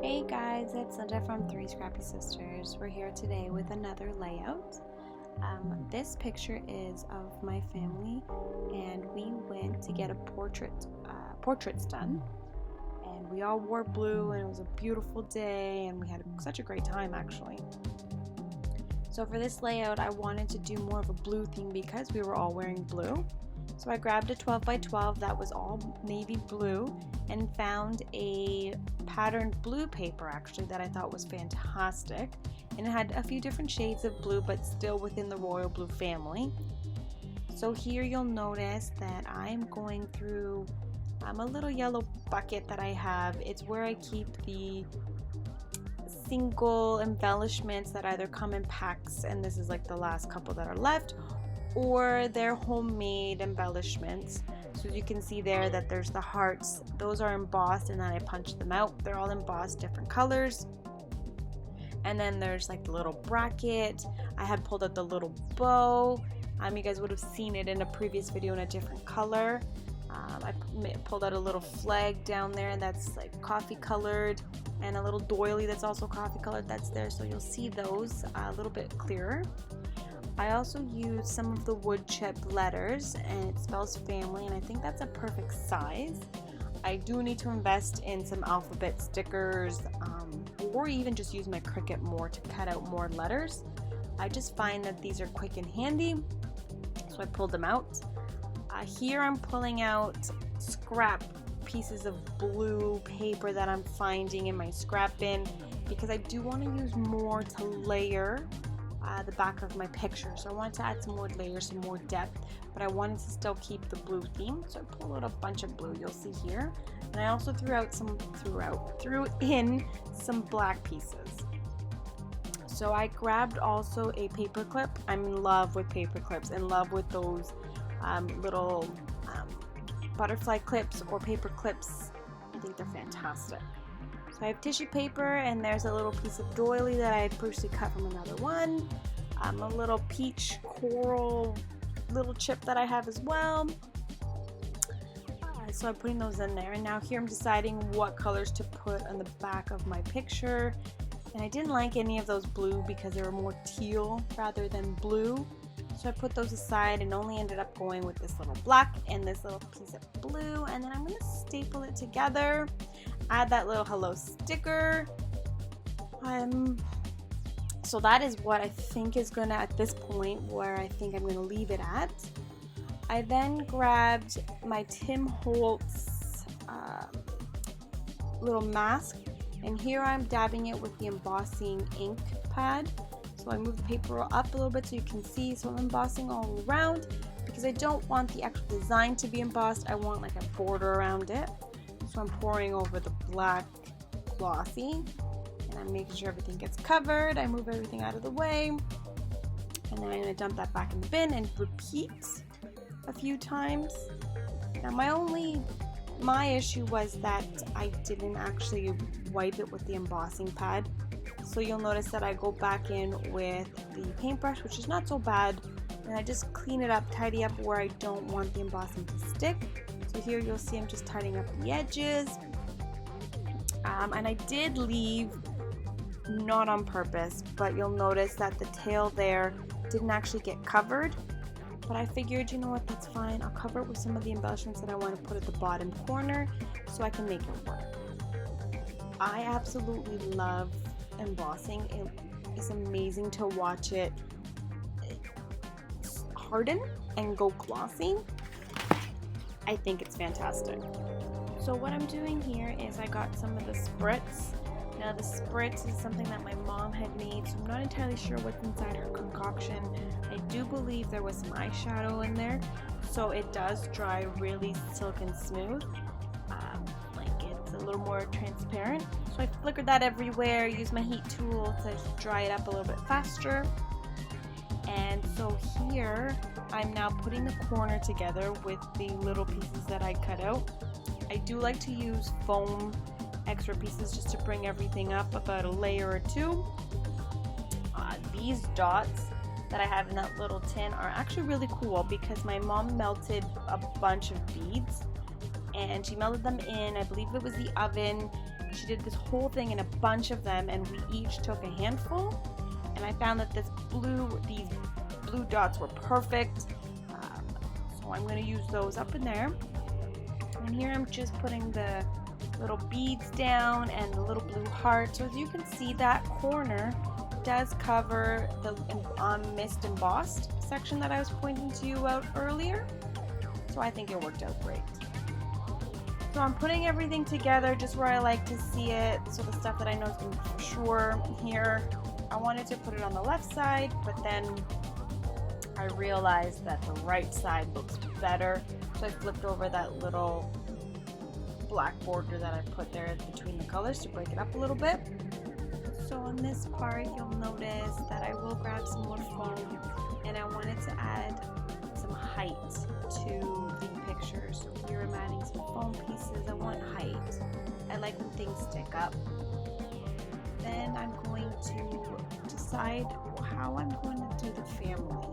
Hey guys, it's Linda from Three Scrappy Sisters. We're here today with another layout. This picture is of my family, and we went to get a portraits done. And we all wore blue, and it was a beautiful day, and we had such a great time actually. So for this layout, I wanted to do more of a blue theme because we were all wearing blue. So I grabbed a 12 by 12 that was all navy blue and found a patterned blue paper actually that I thought was fantastic, and it had a few different shades of blue but still within the royal blue family. So here you'll notice that I'm going through a little yellow bucket that I have. It's where I keep the single embellishments that either come in packs, and this is like the last couple that are left, or they're homemade embellishments. So you can see there that there's the hearts. Those are embossed and then I punched them out. They're all embossed different colors. And then there's like the little bracket. I had pulled out the little bow. You guys would have seen it in a previous video in a different color. I pulled out a little flag down there that's like coffee colored, and a little doily that's also coffee colored that's there, so you'll see those a little bit clearer. I also used some of the wood chip letters, and it spells family, and I think that's a perfect size. I do need to invest in some alphabet stickers, or even just use my Cricut more to cut out more letters. I just find that these are quick and handy, so I pulled them out. Here I'm pulling out scrap pieces of blue paper that I'm finding in my scrap bin, because I do want to use more to layer the back of my picture. So I wanted to add some more layers, some more depth, but I wanted to still keep the blue theme. So I pulled out a bunch of blue, you'll see here. And I also threw in some black pieces. So I grabbed also a paper clip. I'm in love with paper clips, in love with those little butterfly clips or paper clips. I think they're fantastic. So I have tissue paper, and there's a little piece of doily that I previously cut from another one. A little peach coral little chip that I have as well. So I'm putting those in there, and now here I'm deciding what colors to put on the back of my picture. And I didn't like any of those blue because they were more teal rather than blue. So I put those aside and only ended up going with this little black and this little piece of blue, and then I'm going to staple it together, add that little hello sticker. So that is what I think is going to, at this point, where I think I'm going to leave it at. I then grabbed my Tim Holtz little mask, and here I'm dabbing it with the embossing ink pad. So I move the paper up a little bit so you can see. So I'm embossing all around because I don't want the actual design to be embossed. I want like a border around it. So I'm pouring over the black glossy, and I'm making sure everything gets covered. I move everything out of the way, and then I'm going to dump that back in the bin and repeat a few times. Now my issue was that I didn't actually wipe it with the embossing pad. So you'll notice that I go back in with the paintbrush, which is not so bad, and I just clean it up, tidy up where I don't want the embossing to stick. So here you'll see I'm just tidying up the edges. And I did leave, not on purpose, but you'll notice that the tail there didn't actually get covered. But I figured, you know what, that's fine. I'll cover it with some of the embellishments that I want to put at the bottom corner so I can make it work. I absolutely love embossing. It is amazing to watch it harden and go glossy. I think it's fantastic. So what I'm doing here is I got some of the spritz. Now the spritz is something that my mom had made, so I'm not entirely sure what's inside her concoction. I do believe there was some eyeshadow in there, so it does dry really silk and smooth. It's a little more transparent. So I flickered that everywhere, used my heat tool to dry it up a little bit faster. And so here I'm now putting the corner together with the little pieces that I cut out. I do like to use foam extra pieces just to bring everything up about a layer or two. These dots that I have in that little tin are actually really cool because my mom melted a bunch of beads and she melted them in, I believe it was the oven, She did this whole thing in a bunch of them, and we each took a handful. And I found that these blue dots were perfect. So I'm going to use those up in there. And here I'm just putting the little beads down and the little blue heart. So as you can see, that corner does cover the mist embossed section that I was pointing to you out earlier. So I think it worked out great. So I'm putting everything together just where I like to see it. So the stuff that I know is going to be for sure here. I wanted to put it on the left side, but then I realized that the right side looks better. So I flipped over that little black border that I put there between the colors to break it up a little bit. So on this part, you'll notice that I will grab some more foam, and I wanted to add some height to the picture. So here I'm adding some foam pieces. I want height. I like when things stick up. Then I'm going to decide how I'm going to do the family.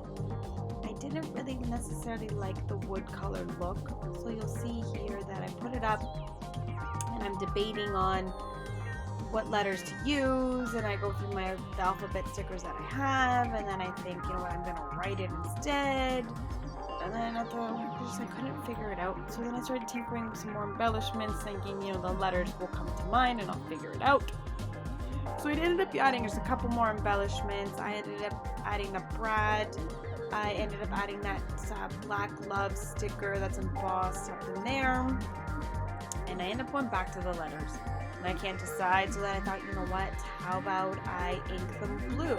I didn't really necessarily like the wood color look, so you'll see here that I put it up and I'm debating on what letters to use, and I go through the alphabet stickers that I have, and then I think, you know what, I'm going to write it instead. And then I couldn't figure it out. So then I started tinkering with some more embellishments, thinking, you know, the letters will come to mind and I'll figure it out. So I ended up adding just a couple more embellishments. I ended up adding a brad. I ended up adding that black love sticker that's embossed up in there. And I ended up going back to the letters. And I can't decide, so then I thought, you know what, how about I ink them blue?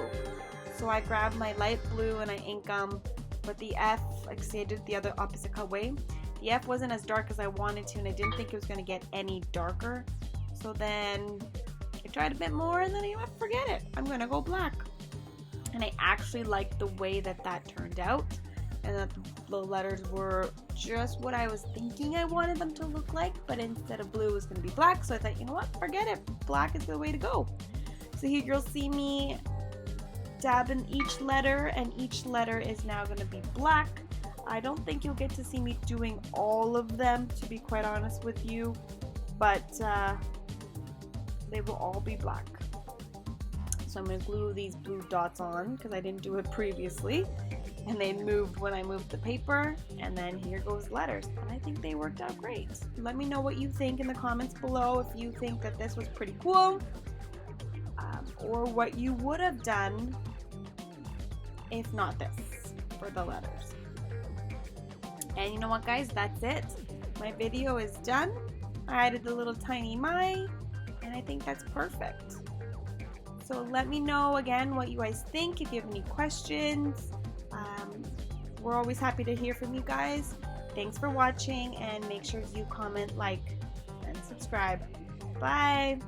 So I grabbed my light blue and I ink them, but the F, like say I did the other opposite way, the F wasn't as dark as I wanted to, and I didn't think it was going to get any darker. So then I tried a bit more, and then you know what, forget it, I'm going to go black. And I actually liked the way that turned out, and that the letters were just what I was thinking I wanted them to look like, but instead of blue it was going to be black. So I thought, you know what, forget it, black is the way to go. So here you'll see me dab in each letter, and each letter is now going to be black. I don't think you'll get to see me doing all of them, to be quite honest with you, but they will all be black. So I'm going to glue these blue dots on because I didn't do it previously, and they moved when I moved the paper, and then here goes letters, and I think they worked out great. Let me know what you think in the comments below, if you think that this was pretty cool, or what you would have done if not this for the letters. And you know what, guys, that's it. My video is done. I added the little tiny my, and I think that's perfect. So let me know again what you guys think, if you have any questions. We're always happy to hear from you guys. Thanks for watching, and make sure you comment, like, and subscribe. Bye!